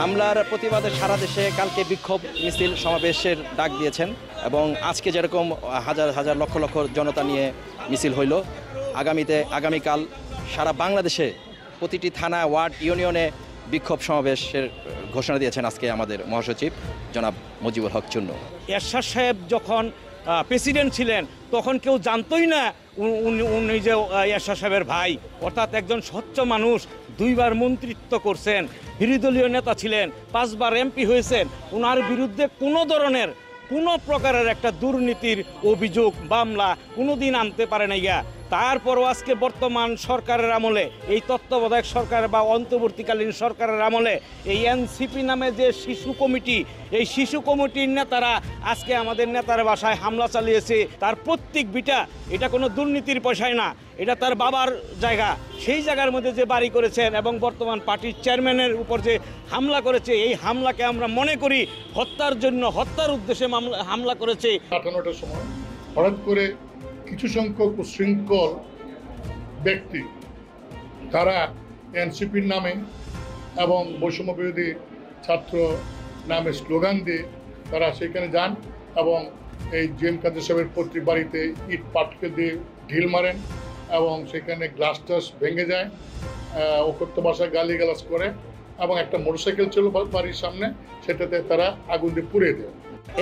হামলার প্রতিবাদে সারা দেশে কালকে বিক্ষোভ মিছিল সমাবেশের ডাক দিয়েছেন এবং আজকে যেরকম হাজার হাজার লক্ষ লক্ষ জনতা নিয়ে মিছিল হইল, আগামীকাল সারা বাংলাদেশে প্রতিটি থানা, ওয়ার্ড, ইউনিয়নে বিক্ষোভ সমাবেশের ঘোষণা দিয়েছেন আজকে আমাদের মহাসচিব জনাব মুজিবুল হক চুন্নু। এরশাদ সাহেব যখন প্রেসিডেন্ট ছিলেন তখন কেউ জানতই না উনি যে এরশাদ সাহেবের ভাই, অর্থাৎ একজন স্বচ্ছ মানুষ, 2 বার মন্ত্রিত্ব করছেন, বিরোধী দলীয় নেতা ছিলেন, 5 বার এমপি হয়েছেন। ওনার বিরুদ্ধে কোনো প্রকারের একটা দুর্নীতির অভিযোগ মামলা কোনোদিন আনতে পারে না গিয়া। তারপরও আজকে বর্তমান সরকারের আমলে, এই তত্ত্বাবধায়ক সরকার বা অন্তর্বর্তীকালীন সরকারের আমলে এই এনসিপি নামে যে শিশু কমিটি, এই শিশু কমিটির নেতারা আজকে আমাদের নেতার বাসায় হামলা চালিয়েছে। তার প্রত্যেক বিটা, এটা কোনো দুর্নীতির পয়সায় না, এটা তার বাবার জায়গা। সেই জায়গার মধ্যে যে বাড়ি করেছেন এবং বর্তমান পার্টির চেয়ারম্যানের উপর যে হামলা করেছে, এই হামলাকে আমরা মনে করি হত্যার উদ্দেশ্যে হামলা করেছে। 58টার সময় হঠাৎ করে কিছু সংখ্যক উশৃঙ্খল ব্যক্তি, তারা এনসিপির নামে এবং বৈষম্য বিরোধী ছাত্র নামে স্লোগান দিয়ে তারা সেখানে যান এবং এই জিএম কাদের সাহেবের পৈতৃক বাড়িতে ইট পাটকে দিয়ে ঢিল মারেন এবং সেখানে গ্লাস টাস ভেঙে যায়, অকথ্য ভাষায় গালিগালাজ করে এবং একটা মোটরসাইকেল ছিল বাড়ির সামনে, সেটাতে তারা আগুন দিয়ে পুড়িয়ে দেয়।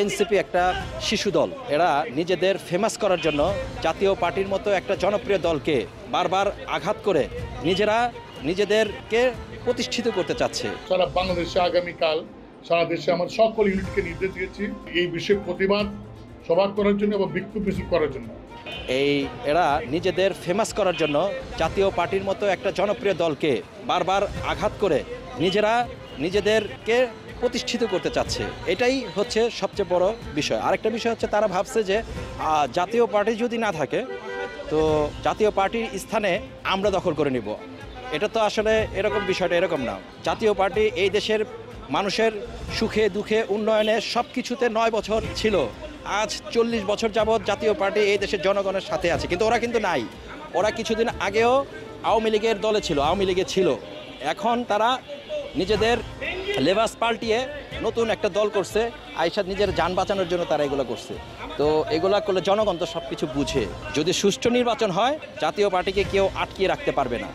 এনসিপি একটা শিশু দল, এরা নিজেদের ফেমাস করার জন্য জাতীয় পার্টির মতো একটা জনপ্রিয় দলকে বারবার আঘাত করে নিজেদেরকে প্রতিষ্ঠিত করতে চাচ্ছে। সারা বাংলাদেশে আগামীকাল সারা দেশে আমার সকল ইউনিটকে নির্দেশ দিয়েছি এই বিষয়ে প্রতিবাদ সভা করার জন্য এবং বিক্ষোভ মিছিল করার জন্য। এরা নিজেদের ফেমাস করার জন্য জাতীয় পার্টির মতো একটা জনপ্রিয় দলকে বারবার আঘাত করে নিজেদেরকে প্রতিষ্ঠিত করতে চাচ্ছে। এটাই হচ্ছে সবচেয়ে বড় বিষয়। আরেকটা বিষয় হচ্ছে তারা ভাবছে যে জাতীয় পার্টি যদি না থাকে তো জাতীয় পার্টির স্থানে আমরা দখল করে নিব। এটা তো আসলে বিষয়টা এরকম না। জাতীয় পার্টি এই দেশের মানুষের সুখে দুঃখে উন্নয়নে সব কিছুতে 9 বছর ছিল। আজ 40 বছর যাবৎ জাতীয় পার্টি এই দেশের জনগণের সাথে আছে, কিন্তু ওরা কিন্তু নাই। ওরা কিছুদিন আগেও আওয়ামী লীগের দলে ছিল, আওয়ামী লীগে ছিল। এখন তারা নিজেদের লেবাস পাল্টিয়ে নতুন একটা দল করছে, আইসাদ নিজের যান বাঁচানোর জন্য তারা এগুলো করছে। তো এগুলা করলে জনগণ তো সব কিছু বুঝে। যদি সুষ্ঠু নির্বাচন হয়, জাতীয় পার্টিকে কেউ আটকিয়ে রাখতে পারবে না।